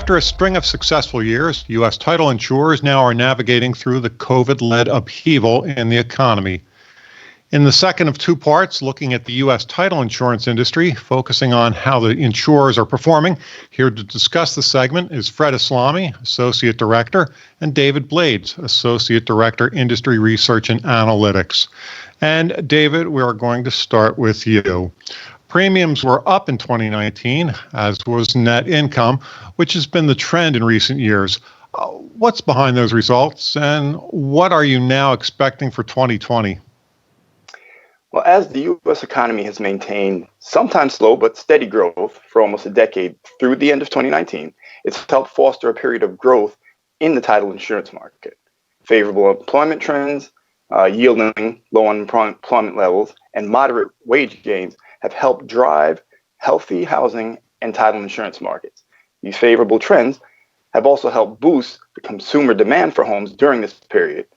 After a string of successful years, U.S. title insurers now are navigating through the COVID-led upheaval in the economy. In the second of two parts, looking at the U.S. title insurance industry, focusing on how the insurers are performing, here to discuss the segment is Fred Eslami, Associate Director, and David Blades, Associate Director, Industry Research and Analytics. And David, we are going to start with you. Premiums were up in 2019, as was net income, which has been the trend in recent years. What's behind those results, and what are you now expecting for 2020? Well, as the U.S. economy has maintained sometimes slow but steady growth for almost a decade through the end of 2019, it's helped foster a period of growth in the title insurance market. Favorable employment trends, yielding low unemployment levels, and moderate wage gains have helped drive healthy housing and title insurance markets. These favorable trends have also helped boost the consumer demand for homes during this period.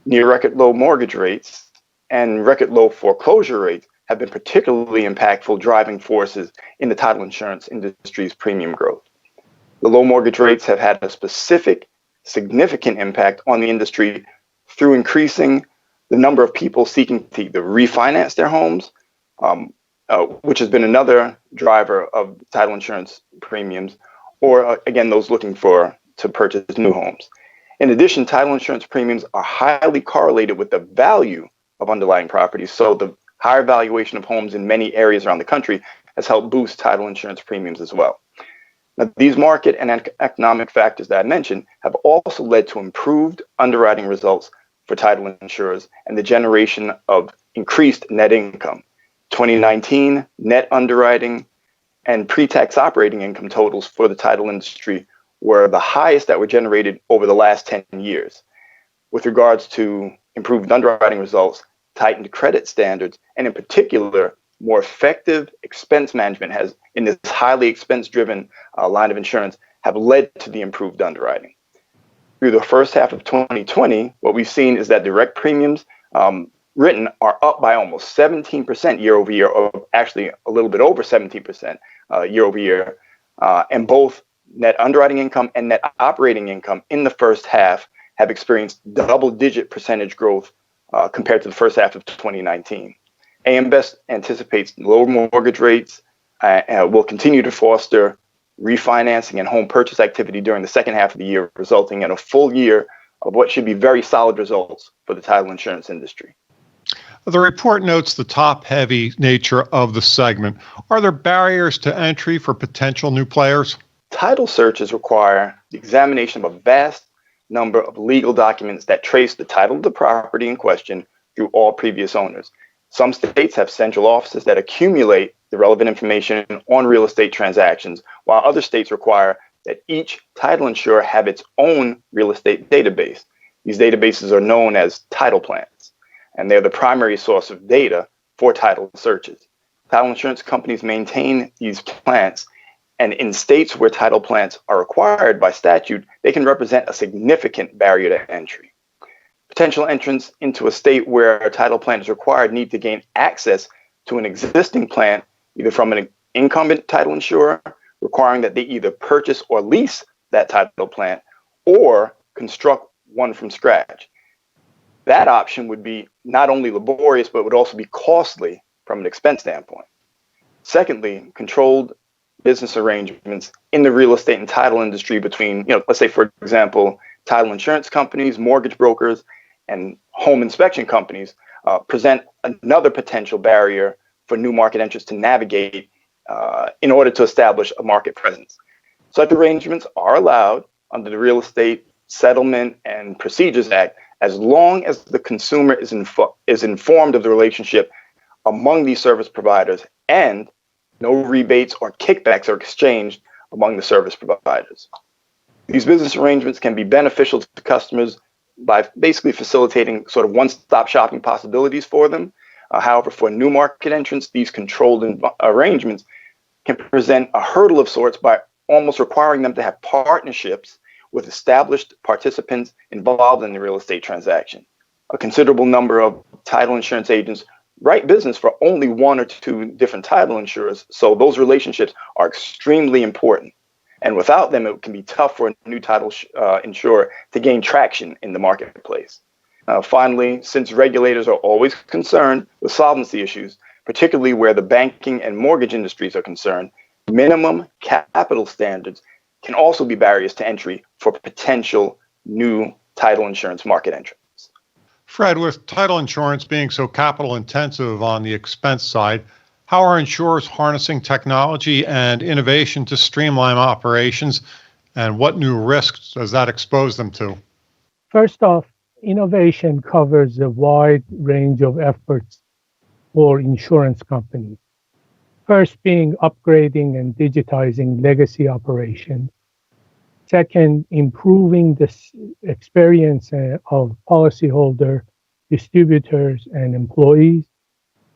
Near record low mortgage rates and record low foreclosure rates have been particularly impactful driving forces in the title insurance industry's premium growth. The low mortgage rates have had a significant impact on the industry through increasing the number of people seeking to either refinance their homes, which has been another driver of title insurance premiums, or again, those looking to purchase new homes. In addition, title insurance premiums are highly correlated with the value of underlying properties, so the higher valuation of homes in many areas around the country has helped boost title insurance premiums as well. Now, these market and economic factors that I mentioned have also led to improved underwriting results for title insurers and the generation of increased net income. 2019 net underwriting and pre-tax operating income totals for the title industry were the highest that were generated over the last 10 years. With regards to improved underwriting results, tightened credit standards, and in particular, more effective expense management has, in this highly expense-driven line of insurance, have led to the improved underwriting. Through the first half of 2020, what we've seen is that direct premiums written are up by almost 17% year over year, or actually a little bit over 17% year over year. And both net underwriting income and net operating income in the first half have experienced double-digit percentage growth compared to the first half of 2019. AM Best anticipates lower mortgage rates will continue to foster refinancing and home purchase activity during the second half of the year, resulting in a full year of what should be very solid results for the title insurance industry. The report notes the top-heavy nature of the segment. Are there barriers to entry for potential new players? Title searches require the examination of a vast number of legal documents that trace the title of the property in question through all previous owners. Some states have central offices that accumulate the relevant information on real estate transactions, while other states require that each title insurer have its own real estate database. These databases are known as title plants, and they're the primary source of data for title searches. Title insurance companies maintain these plants, and in states where title plants are required by statute, they can represent a significant barrier to entry. Potential entrants into a state where a title plant is required need to gain access to an existing plant, either from an incumbent title insurer, requiring that they either purchase or lease that title plant, or construct one from scratch. That option would be not only laborious, but would also be costly from an expense standpoint. Secondly, controlled business arrangements in the real estate and title industry between, let's say, for example, title insurance companies, mortgage brokers, and home inspection companies present another potential barrier for new market entrants to navigate in order to establish a market presence. Such arrangements are allowed under the Real Estate Settlement and Procedures Act as long as the consumer is informed of the relationship among these service providers and no rebates or kickbacks are exchanged among the service providers. These business arrangements can be beneficial to customers by basically facilitating sort of one-stop shopping possibilities for them. However, for new market entrants, these controlled arrangements can present a hurdle of sorts by almost requiring them to have partnerships with established participants involved in the real estate transaction. A considerable number of title insurance agents write business for only one or two different title insurers, so those relationships are extremely important. And without them, it can be tough for a new title insurer to gain traction in the marketplace. Finally, since regulators are always concerned with solvency issues, particularly where the banking and mortgage industries are concerned, minimum capital standards can also be barriers to entry for potential new title insurance market entrants. Fred, with title insurance being so capital intensive on the expense side, how are insurers harnessing technology and innovation to streamline operations, and what new risks does that expose them to? First off, innovation covers a wide range of efforts for insurance companies. First being upgrading and digitizing legacy operations. Second, improving the experience of policyholder, distributors, and employees.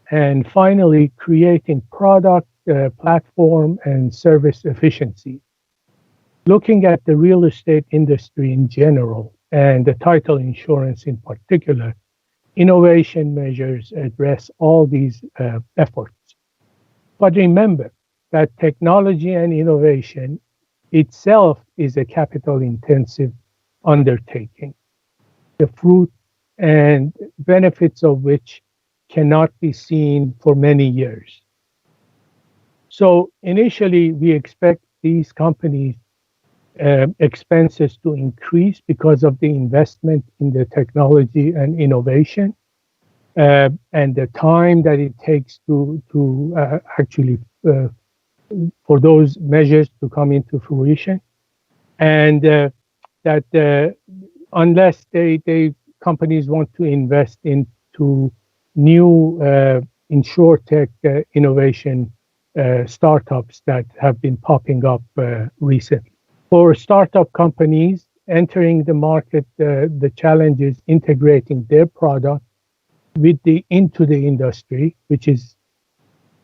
And finally, creating product, platform, and service efficiency. Looking at the real estate industry in general, and the title insurance in particular, innovation measures address all these efforts. But remember that technology and innovation itself is a capital-intensive undertaking, the fruit and benefits of which cannot be seen for many years. So initially, we expect these companies' expenses to increase because of the investment in the technology and innovation, and the time that it takes to actually for those measures to come into fruition, and that unless they companies want to invest into new insurtech innovation startups that have been popping up recently. For startup companies entering the market, the challenge is integrating their product into the industry, which is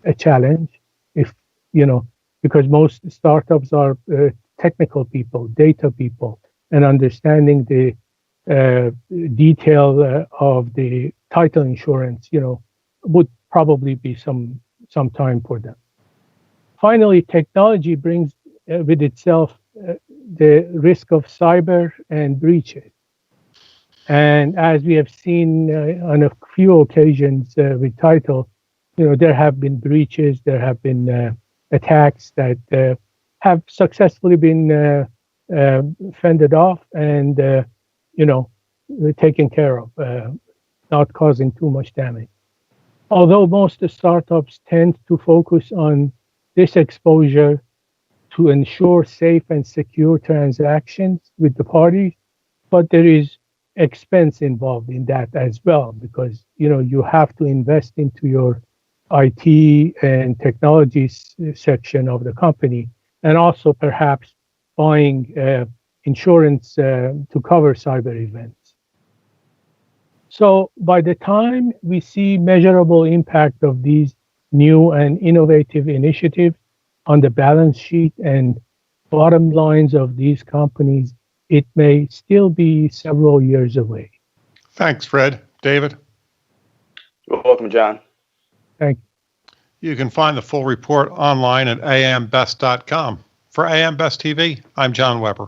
a challenge. Because most startups are technical people, data people, and understanding the detail of the title insurance, would probably be some time for them. Finally, technology brings with itself the risk of cyber and breaches. And as we have seen on a few occasions with title, there have been breaches, there have been attacks that have successfully been fended off and, taken care of, not causing too much damage. Although most startups tend to focus on this exposure to ensure safe and secure transactions with the parties, but there is expense involved in that as well, because you have to invest into your IT and technology section of the company, and also perhaps buying insurance to cover cyber events. So by the time we see measurable impact of these new and innovative initiatives on the balance sheet and bottom lines of these companies, it may still be several years away. Thanks, Fred. David? You're welcome, John. Thank you. You can find the full report online at ambest.com. For AM Best TV, I'm John Weber.